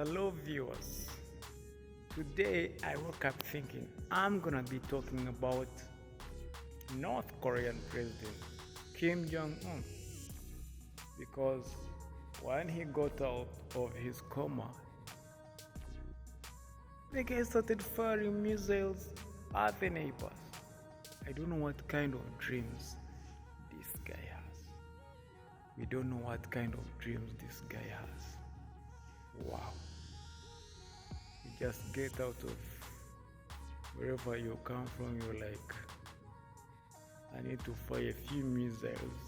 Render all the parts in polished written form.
Hello, viewers. Today I woke up thinking I'm gonna be talking about North Korean President Kim Jong un because when he got out of his coma, the guy started firing missiles at the neighbors. I don't know what kind of dreams this guy has. We don't know what kind of dreams this guy has. Wow. You just get out of wherever you come from, you're like, I need to fire a few missiles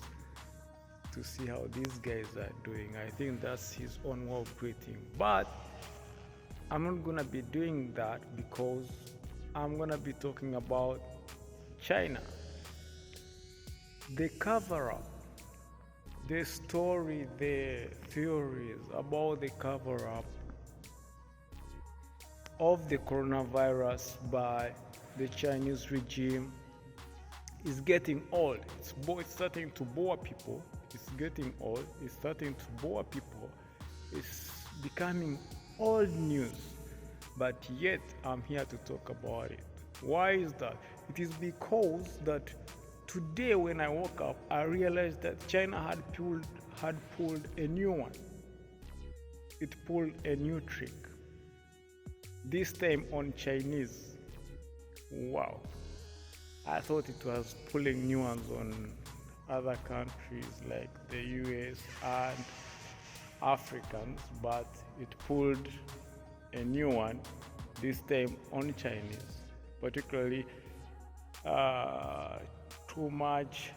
to see how these guys are doing. I think that's his own way of breathing. But I'm not gonna be doing that because I'm gonna be talking about China. The cover up, the story, the theories about the cover up of the coronavirus by the Chinese regime is getting old. It's starting to bore people. It's getting old. It's starting to bore people. It's becoming old news. But yet I'm here to talk about it. Why is that? It is because that today when I woke up, I realized that China had pulled a new one. It pulled a new trick. This time on Chinese. Wow. I thought it was pulling new ones on other countries like the US and Africans, but it pulled a new one, this time on Chinese, particularly too much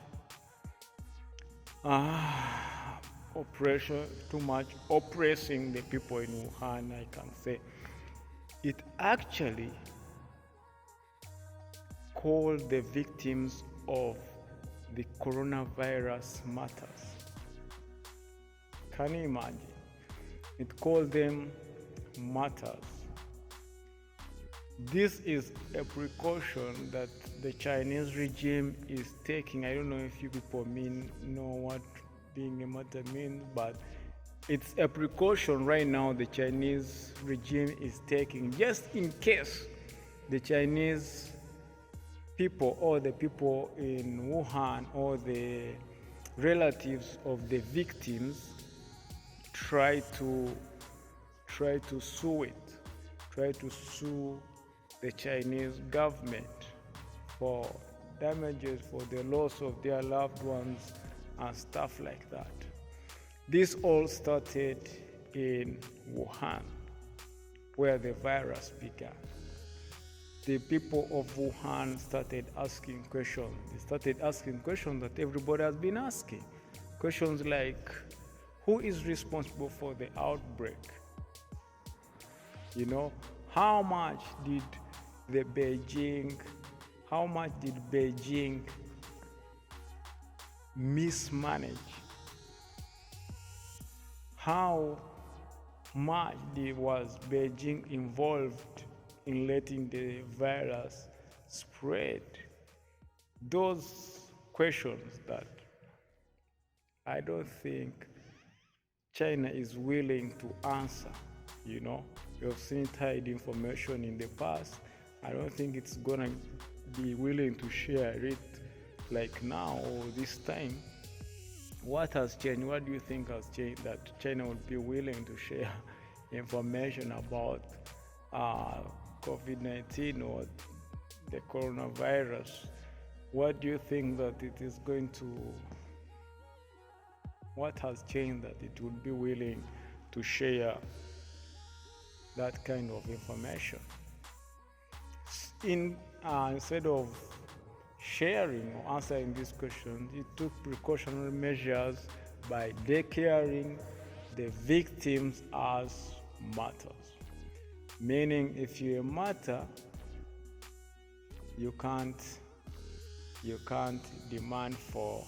too much oppressing the people in Wuhan, I can say. It actually called the victims of the coronavirus martyrs. Can you imagine? It called them martyrs. This is a precaution that the Chinese regime is taking. I don't know if you people know what being a martyr means, but it's a precaution right now the Chinese regime is taking just in case the Chinese people or the people in Wuhan or the relatives of the victims try to sue the Chinese government for damages for the loss of their loved ones and stuff like that. This all started in Wuhan, where the virus began. The people of Wuhan started asking questions. They started asking questions that everybody has been asking. Questions like, who is responsible for the outbreak? How much did Beijing mismanage? How much was Beijing involved in letting the virus spread? Those questions that I don't think China is willing to answer. You've seen it hide information in the past. I don't think it's gonna be willing to share it like now or this time. What has changed? What do you think has changed that China would be willing to share information about COVID-19 or the coronavirus? What do you think that it is going to, what has changed that it would be willing to share that kind of information? Instead of sharing or answering these questions, it took precautionary measures by declaring the victims as martyrs. Meaning, if you're a martyr, you can't demand for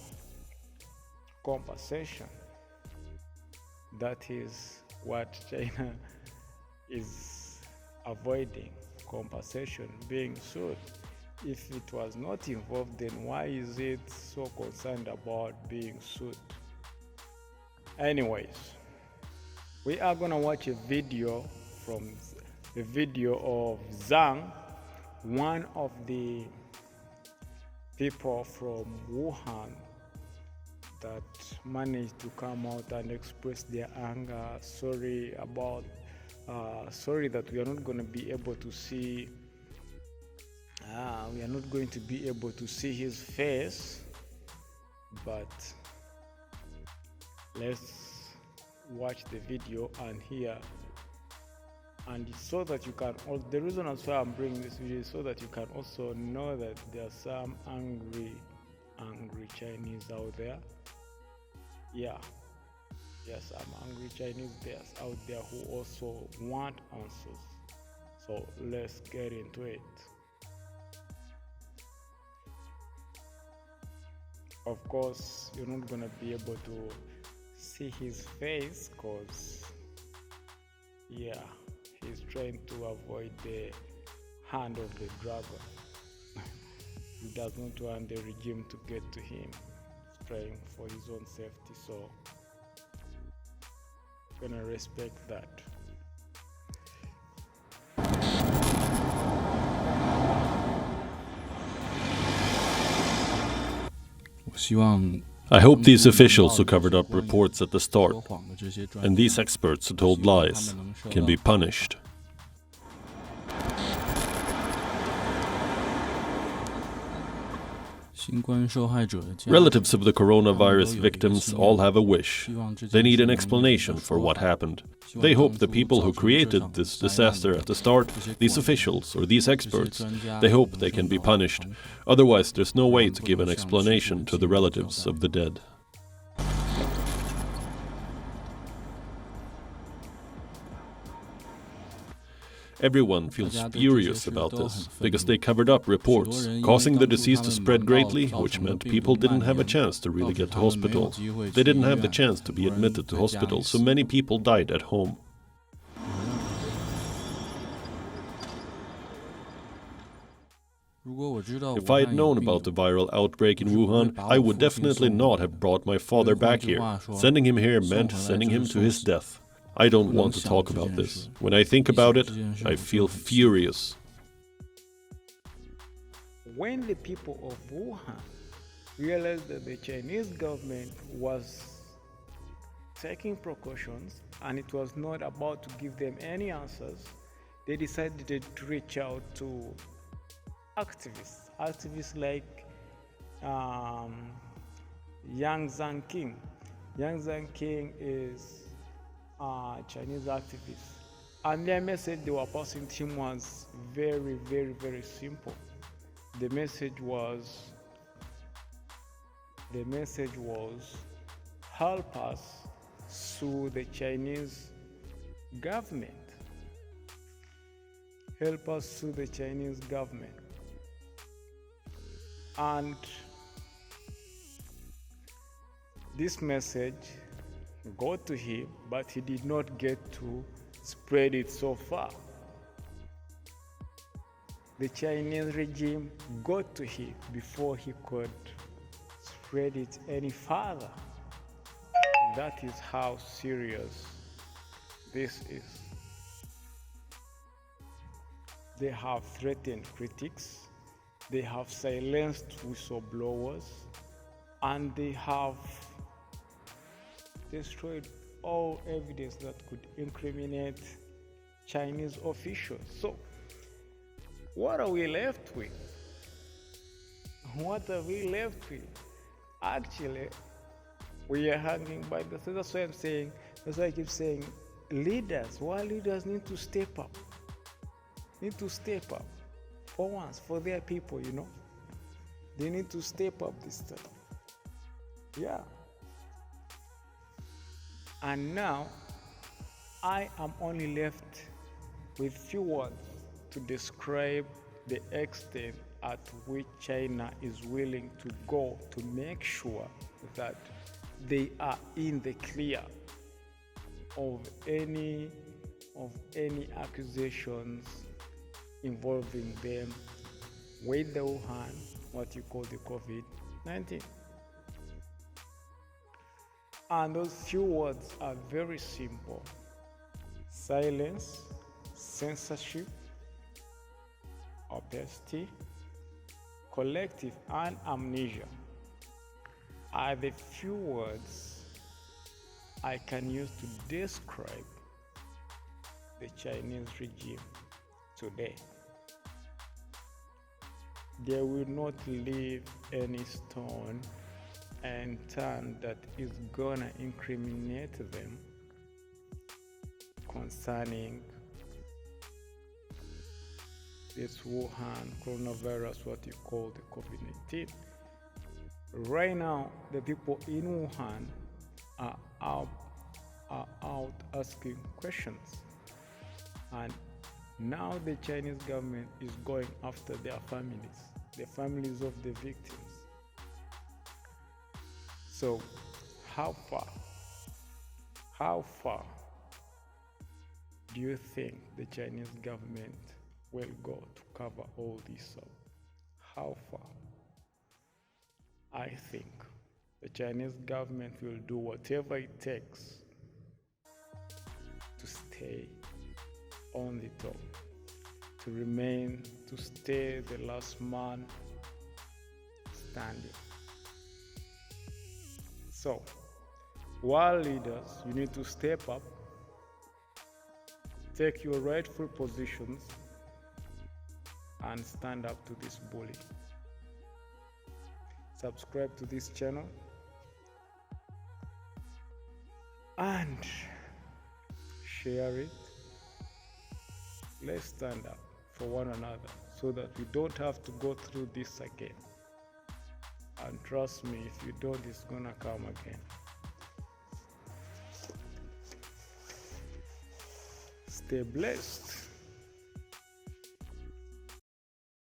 compensation. That is what China is avoiding, compensation, being sued. If it was not involved, then why is it so concerned about being sued? Anyways, We are gonna watch a video from the video of Zhang, one of the people from Wuhan that managed to come out and express their anger. Sorry that we are not going to be able to see. We are not going to be able to see his face, but let's watch the video and hear. And so that you can, the reason as why I'm bringing this video is so that you can also know that there are some angry Chinese out there. Yeah, yes, I'm angry Chinese bears out there who also want answers. So let's get into it. Of course, you're not gonna be able to see his face because, yeah, he's trying to avoid the hand of the dragon. He does not want the regime to get to him. He's trying for his own safety, so I'm gonna respect that. I hope these officials who covered up reports at the start, and these experts who told lies, can be punished. Relatives of the coronavirus victims all have a wish. They need an explanation for what happened. They hope the people who created this disaster at the start, these officials or these experts, they hope they can be punished. Otherwise, there's no way to give an explanation to the relatives of the dead. Everyone feels furious about this, because they covered up reports, causing the disease to spread greatly, which meant people didn't have a chance to really get to hospital. They didn't have the chance to be admitted to hospital, so many people died at home. If I had known about the viral outbreak in Wuhan, I would definitely not have brought my father back here. Sending him here meant sending him to his death. I don't want to talk about this. When I think about it, I feel furious. When the people of Wuhan realized that the Chinese government was taking precautions and it was not about to give them any answers, they decided to reach out to activists like Yang Zhangqing. Yang Zhangqing is Chinese activists, and their message they were passing to him was very simple. The message was help us sue the Chinese government. Help us sue the Chinese government. And this message got to him, but he did not get to spread it so far. The Chinese regime got to him before he could spread it any further. That is how serious this is. They have threatened critics, they have silenced whistleblowers, and they have destroyed all evidence that could incriminate Chinese officials. So, what are we left with? What are we left with? Actually, we are hanging by the thread. That's why I'm saying, that's why I keep saying, world leaders need to step up. Need to step up for once, for their people, you know. They need to step up this time. Yeah. And now, I am only left with few words to describe the extent at which China is willing to go to make sure that they are in the clear of any accusations involving them with the Wuhan, what you call the COVID-19. And those few words are very simple. Silence, censorship, opacity, collective, and amnesia are the few words I can use to describe the Chinese regime today. They will not leave any stone unturned that is gonna incriminate them concerning this Wuhan coronavirus, what you call the COVID-19. Right now, the people in Wuhan are out asking questions. And now the Chinese government is going after their families, the families of the victims. So how far do you think the Chinese government will go to cover all this up? How far? I think the Chinese government will do whatever it takes to stay on the top, to stay the last man standing. So, world leaders, you need to step up, take your rightful positions, and stand up to this bully. Subscribe to this channel and share it. Let's stand up for one another so that we don't have to go through this again. And trust me, if you don't, it's gonna come again. Stay blessed.